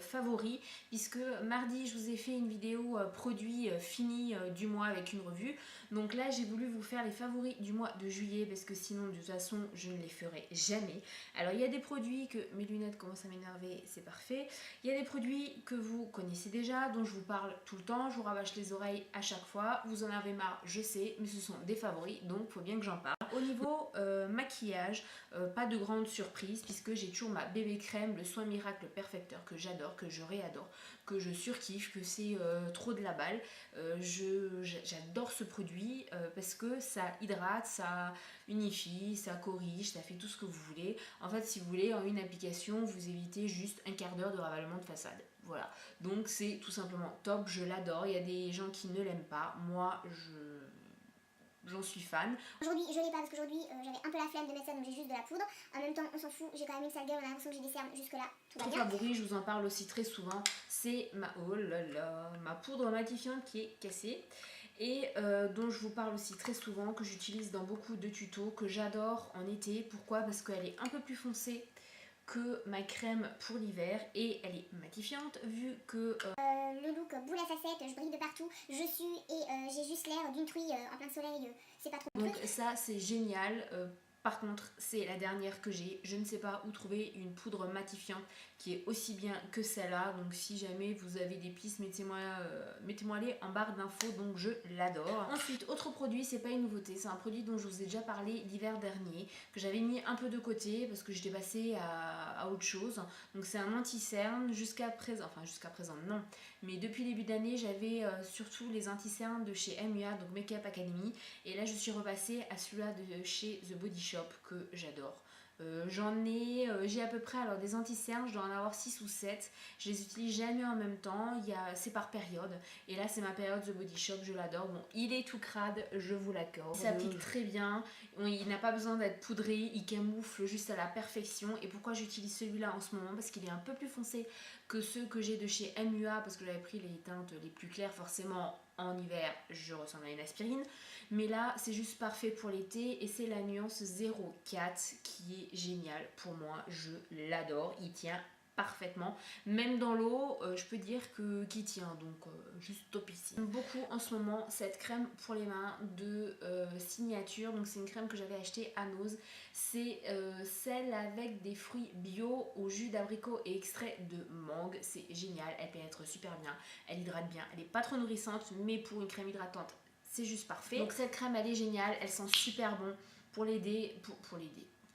favoris, puisque mardi je vous ai fait une vidéo produit fini du mois avec une revue. Donc là j'ai voulu vous faire les favoris du mois de juillet, parce que sinon de toute façon je ne les ferai jamais. Alors il y a des produits que mes lunettes commencent à m'énerver, c'est parfait. Il y a des produits que vous connaissez déjà, dont je vous parle tout le temps, je vous rabâche les oreilles à chaque fois. Vous en avez marre, je sais, mais ce sont des favoris, donc il faut bien que j'en parle. Au niveau maquillage, pas de grande surprise, puisque j'ai toujours ma bébé crème, le soin miracle perfecteur, que j'adore, que je réadore, que je surkiffe, que c'est trop de la balle. J'adore ce produit parce que ça hydrate, ça unifie, ça corrige, ça fait tout ce que vous voulez. En fait, si vous voulez, en une application, vous évitez juste un quart d'heure de ravalement de façade. Voilà, donc c'est tout simplement top, je l'adore. Il y a des gens qui ne l'aiment pas, moi j'en suis fan. Aujourd'hui je l'ai pas parce qu'aujourd'hui j'avais un peu la flemme de mettre ça, donc j'ai juste de la poudre. En même temps on s'en fout, j'ai quand même une sale gueule, on a l'impression que j'ai des cernes, jusque là tout va Mon bien. favori, je vous en parle aussi très souvent, c'est oh là là, ma poudre matifiante qui est cassée et dont je vous parle aussi très souvent, que j'utilise dans beaucoup de tutos, que j'adore en été. Pourquoi? Parce qu'elle est un peu plus foncée que ma crème pour l'hiver et elle est matifiante vu que le look boule à facettes, je brille de partout, je sue et j'ai juste l'air d'une truie en plein soleil, c'est pas trop mon donc truc. ça c'est génial. Par contre, c'est la dernière que j'ai. Je ne sais pas où trouver une poudre matifiante qui est aussi bien que celle-là. Donc si jamais vous avez des pistes, mettez-moi les en barre d'infos. Donc je l'adore. Ensuite, autre produit, c'est pas une nouveauté. C'est un produit dont je vous ai déjà parlé l'hiver dernier, que j'avais mis un peu de côté parce que j'étais passée à autre chose. Donc c'est un anti-cerne. Jusqu'à présent non. Mais depuis le début d'année, j'avais surtout les anti-cernes de chez MUA, donc Makeup Academy. Et là, je suis repassée à celui-là de chez The Body Shop que j'adore. J'ai à peu près alors des anti-cernes, je dois en avoir 6 ou 7. Je les utilise jamais en même temps, c'est par période. Et là, c'est ma période The Body Shop, je l'adore. Bon, il est tout crade, je vous l'accorde. Il s'applique très bien, il n'a pas besoin d'être poudré, il camoufle juste à la perfection. Et pourquoi j'utilise celui-là en ce moment? Parce qu'il est un peu plus foncé que ceux que j'ai de chez MUA, parce que j'avais pris les teintes les plus claires. Forcément, en hiver, je ressemble à une aspirine. Mais là, c'est juste parfait pour l'été et c'est la nuance 04 qui est géniale pour moi. Je l'adore, il tient parfaitement. Même dans l'eau, je peux dire qu'il tient, donc juste topissime. J'aime beaucoup en ce moment cette crème pour les mains de Signature. Donc c'est une crème que j'avais achetée à Nose. C'est celle avec des fruits bio au jus d'abricot et extrait de mangue. C'est génial, elle pénètre super bien, elle hydrate bien. Elle n'est pas trop nourrissante, mais pour une crème hydratante, c'est juste parfait. Donc cette crème elle est géniale, elle sent super bon pour l'aider,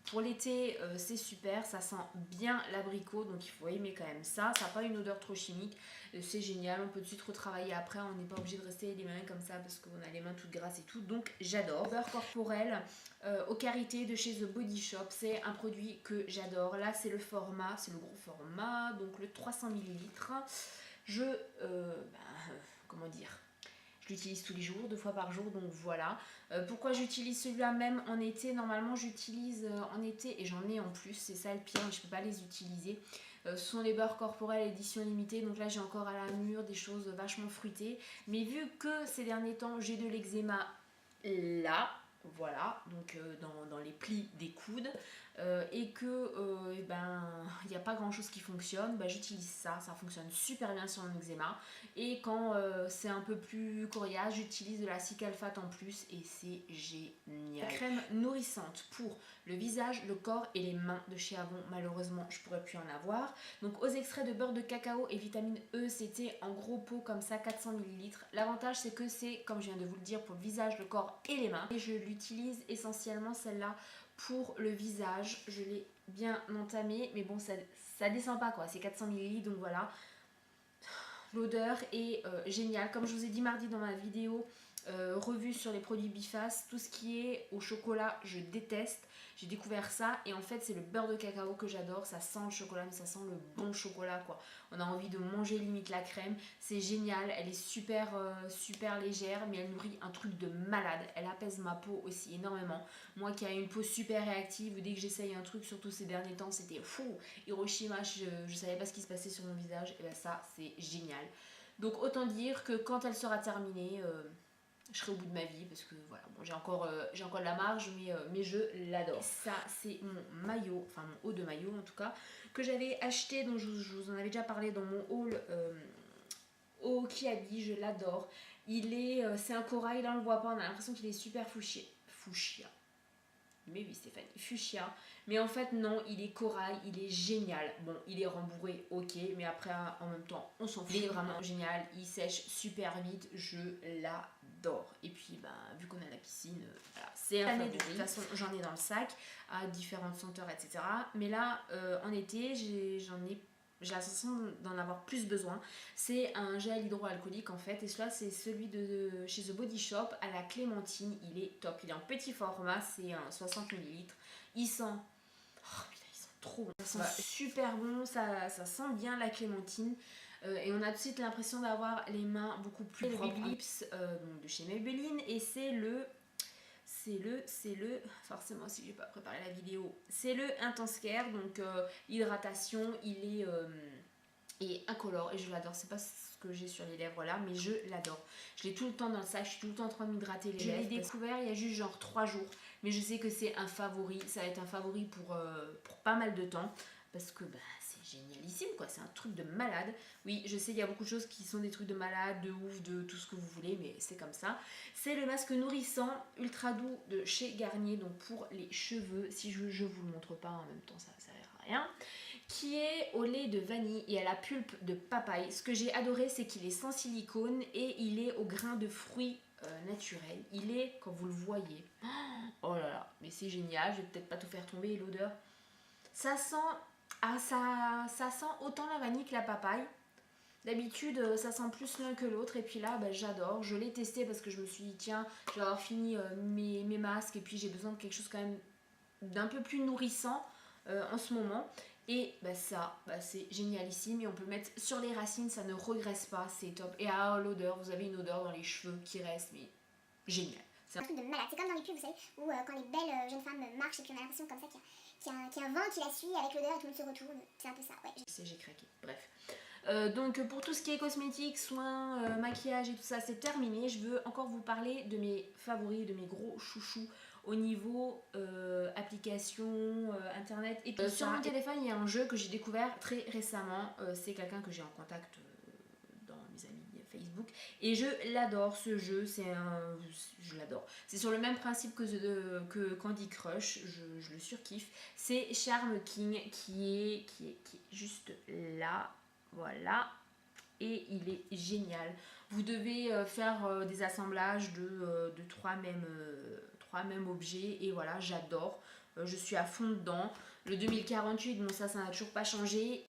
pour l'été c'est super, ça sent bien l'abricot, donc il faut aimer quand même ça. Ça n'a pas une odeur trop chimique, c'est génial, on peut tout de suite retravailler après, on n'est pas obligé de rester les mains comme ça parce qu'on a les mains toutes grasses et tout, donc j'adore. Beurre corporel au karité de chez The Body Shop, c'est un produit que j'adore. Là c'est le format, c'est le gros format, donc le 300 ml. Comment dire, je l'utilise tous les jours, 2 fois par jour, donc voilà. Pourquoi j'utilise celui-là même en été? Normalement j'utilise en été et j'en ai en plus, c'est ça le pire, mais je peux pas les utiliser. Ce sont les beurres corporels édition limitée, donc là j'ai encore à la mûre des choses vachement fruitées. Mais vu que ces derniers temps j'ai de l'eczéma là, voilà, donc dans les plis des coudes, et que il n'y a pas grand chose qui fonctionne, j'utilise ça, ça fonctionne super bien sur mon eczéma. Et quand c'est un peu plus coriace, j'utilise de la Cicalfate en plus et c'est génial. Crème nourrissante pour le visage, le corps et les mains de chez Avon. Malheureusement je pourrais plus en avoir. Donc aux extraits de beurre de cacao et vitamine E, c'était en gros pot comme ça, 400 ml. L'avantage c'est que c'est, comme je viens de vous le dire, pour le visage, le corps et les mains. Et je l'utilise essentiellement celle-là pour le visage. Je l'ai bien entamée, mais bon ça descend pas quoi, c'est 400 ml, donc voilà. L'odeur est géniale. Comme je vous ai dit mardi dans ma vidéo revue sur les produits Biface, tout ce qui est au chocolat, je déteste. J'ai découvert ça et en fait c'est le beurre de cacao que j'adore. Ça sent le chocolat, mais ça sent le bon chocolat quoi. On a envie de manger limite la crème. C'est génial, elle est super légère, mais elle nourrit un truc de malade. Elle apaise ma peau aussi énormément. Moi qui ai une peau super réactive, dès que j'essaye un truc, surtout ces derniers temps, c'était fou. Hiroshima, je savais pas ce qui se passait sur mon visage. Et ça c'est génial. Donc autant dire que quand elle sera terminée, je serai au bout de ma vie parce que voilà, bon, j'ai encore de la marge, mais je l'adore. Ça, c'est mon maillot, enfin mon haut de maillot en tout cas, que j'avais acheté, dont je vous en avais déjà parlé dans mon haul au Kiabi, je l'adore. C'est un corail, là on le voit pas, on a l'impression qu'il est super fuchsia. Mais oui Stéphanie, fuchsia. Mais en fait non, il est corail, il est génial. Bon, il est rembourré, ok, mais après en même temps, on s'en fout. Il est vraiment génial, il sèche super vite, je l'adore. Et puis vu qu'on a la piscine, voilà, c'est un favori. De toute façon, j'en ai dans le sac à différentes senteurs, etc. Mais là, en été, j'ai la sensation d'en avoir plus besoin. C'est un gel hydroalcoolique en fait, et cela c'est celui de chez The Body Shop à la clémentine. Il est top, il est en petit format, c'est un 60 ml. Il sent, il sent trop bon, ça sent super bon, ça sent bien la clémentine. Et on a tout de suite l'impression d'avoir les mains beaucoup plus propres. Le Lips de chez Maybelline, et c'est le forcément si j'ai pas préparé la vidéo, c'est le Intense Care, donc hydratation, il est incolore et je l'adore. C'est pas ce que j'ai sur les lèvres là, mais je l'adore. Je l'ai tout le temps dans le sac, je suis tout le temps en train de m'hydrater les lèvres. Je l'ai découvert il y a juste genre 3 jours, mais je sais que c'est un favori, ça va être un favori pour pas mal de temps, parce que c'est génialissime quoi, c'est un truc de malade. Oui, je sais, il y a beaucoup de choses qui sont des trucs de malade, de ouf, de tout ce que vous voulez, mais c'est comme ça. C'est le masque nourrissant ultra doux de chez Garnier, donc pour les cheveux. Si je vous le montre pas en même temps, ça sert à rien. Qui est au lait de vanille et à la pulpe de papaye. Ce que j'ai adoré, c'est qu'il est sans silicone et il est au grain de fruits naturels. Il est, quand vous le voyez, oh là là, mais c'est génial. Je vais peut-être pas tout faire tomber, l'odeur. Ça sent, ça sent autant la vanille que la papaye. D'habitude, ça sent plus l'un que l'autre, et puis là, j'adore. Je l'ai testé parce que je me suis dit, tiens, je vais avoir fini mes masques, et puis j'ai besoin de quelque chose quand même d'un peu plus nourrissant en ce moment. Et c'est génialissime, et on peut le mettre sur les racines, ça ne regresse pas, c'est top. Et l'odeur, vous avez une odeur dans les cheveux qui reste, mais génial. C'est un truc de malade, c'est comme dans les pubs, vous savez, où quand les belles jeunes femmes marchent, et puis on a l'impression comme ça qu'il y a un vent qui la suit avec l'odeur et tout le monde se retourne. C'est un peu ça, ouais. J'ai craqué, bref. Donc pour tout ce qui est cosmétiques, soins, maquillage et tout ça, c'est terminé. Je veux encore vous parler de mes favoris, de mes gros chouchous au niveau application, internet et tout ça. Sur mon téléphone, il y a un jeu que j'ai découvert très récemment. C'est quelqu'un que j'ai en contact dans mes amis Facebook, et je l'adore ce jeu. Je l'adore. C'est sur le même principe que Candy Crush. Je le surkiffe. C'est Charm King qui est juste là. Voilà, et il est génial. Vous devez faire des assemblages de 3 mêmes objets, et voilà, j'adore. Je suis à fond dedans. Le 2048, bon ça n'a toujours pas changé.